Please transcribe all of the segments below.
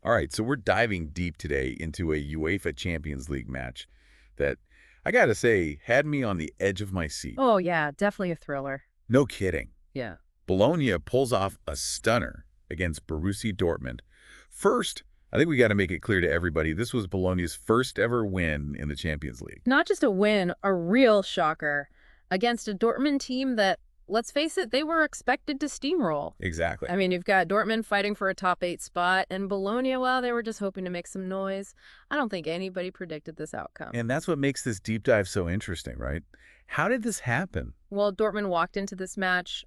All right, so we're diving deep today into a UEFA Champions League match that, I gotta say, had me on the edge of my seat. Oh, yeah, definitely a thriller. No kidding. Yeah. Bologna pulls off a stunner against Borussia Dortmund. First, I think we got to make it clear to everybody, this was Bologna's first ever win in the Champions League. Not just a win, a real shocker against a Dortmund team that, let's face it, they were expected to steamroll. Exactly. I mean, you've got Dortmund fighting for a top 8 spot, and Bologna, well, they were just hoping to make some noise. I don't think anybody predicted this outcome. And that's what makes this deep dive so interesting, right? How did this happen? Well, Dortmund walked into this match.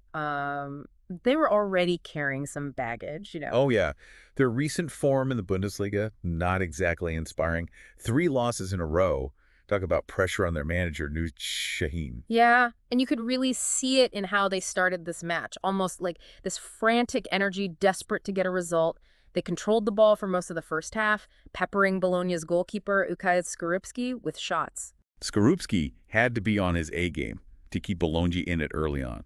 They were already carrying some baggage. Oh, yeah. Their recent form in the Bundesliga, not exactly inspiring. 3 losses in a row. Talk about pressure on their manager, Nuri Şahin. Yeah, and you could really see it in how they started this match. Almost like this frantic energy, desperate to get a result. They controlled the ball for most of the first half, peppering Bologna's goalkeeper, Skorupski, with shots. Skorupski had to be on his A game to keep Bologna in it early on.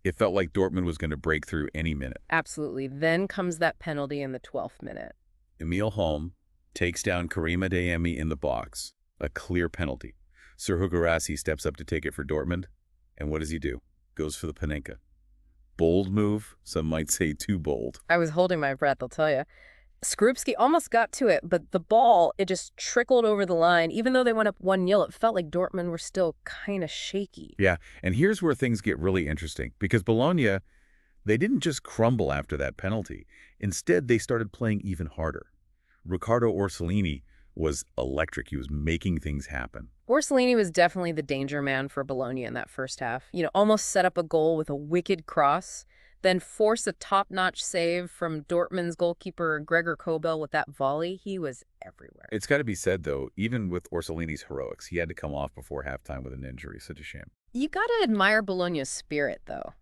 It felt like Dortmund was going to break through any minute. Absolutely. Then comes that penalty in the 12th minute. Emil Holm takes down Karim Adeyemi in the box. A clear penalty. Sir Guirassy steps up to take it for Dortmund. And what does he do? Goes for the Panenka. Bold move. Some might say too bold. I was holding my breath, I'll tell you. Skorupski almost got to it, but the ball, it just trickled over the line. Even though they went up 1-0, it felt like Dortmund were still kind of shaky. Yeah, and here's where things get really interesting. Because Bologna, they didn't just crumble after that penalty. Instead, they started playing even harder. Riccardo Orsolini was electric. He was making things happen. Orsolini was definitely the danger man for Bologna in that first half. Almost set up a goal with a wicked cross, then forced a top-notch save from Dortmund's goalkeeper Gregor Kobel with that volley. He was everywhere. It's got to be said, though, even with Orsolini's heroics, he had to come off before halftime with an injury. Such a shame. You got to admire Bologna's spirit, though.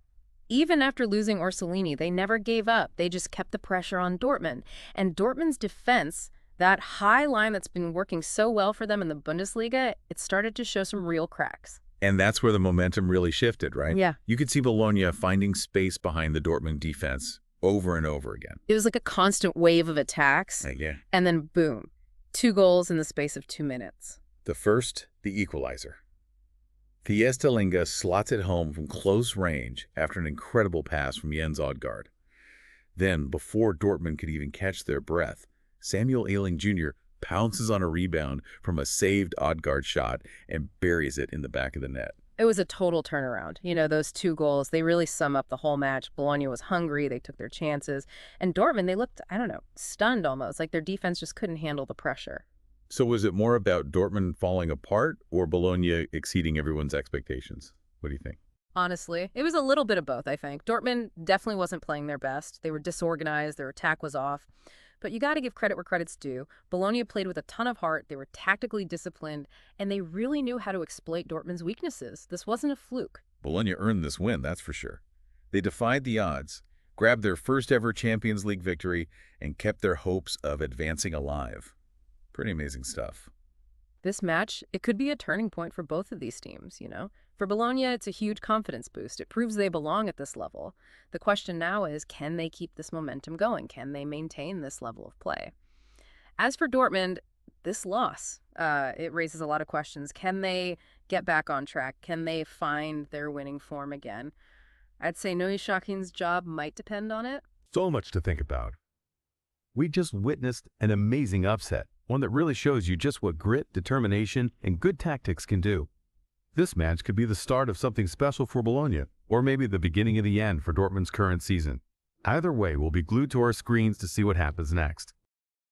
Even after losing Orsolini, they never gave up. They just kept the pressure on Dortmund. And Dortmund's defense, that high line that's been working so well for them in the Bundesliga, it started to show some real cracks. And that's where the momentum really shifted, right? Yeah. You could see Bologna finding space behind the Dortmund defense over and over again. It was like a constant wave of attacks. Yeah. And then boom, 2 goals in the space of 2 minutes. The first, the equalizer. Dallinga slots it home from close range after an incredible pass from Jens Odgaard. Then, before Dortmund could even catch their breath, Samuel Iling-Junior pounces on a rebound from a saved Odgaard shot and buries it in the back of the net. It was a total turnaround. Those 2 goals, they really sum up the whole match. Bologna was hungry. They took their chances. And Dortmund, they looked, I don't know, stunned almost, like their defense just couldn't handle the pressure. So was it more about Dortmund falling apart or Bologna exceeding everyone's expectations? What do you think? Honestly, it was a little bit of both, I think. Dortmund definitely wasn't playing their best. They were disorganized. Their attack was off. But you got to give credit where credit's due. Bologna played with a ton of heart. They were tactically disciplined, and they really knew how to exploit Dortmund's weaknesses. This wasn't a fluke. Bologna earned this win, that's for sure. They defied the odds, grabbed their first ever Champions League victory, and kept their hopes of advancing alive. Pretty amazing stuff. This match, it could be a turning point for both of these teams. For Bologna, it's a huge confidence boost. It proves they belong at this level. The question now is, can they keep this momentum going? Can they maintain this level of play? As for Dortmund, this loss, it raises a lot of questions. Can they get back on track? Can they find their winning form again? I'd say Nuri Şahin's job might depend on it. So much to think about. We just witnessed an amazing upset, one that really shows you just what grit, determination, and good tactics can do. This match could be the start of something special for Bologna, or maybe the beginning of the end for Dortmund's current season. Either way, we'll be glued to our screens to see what happens next.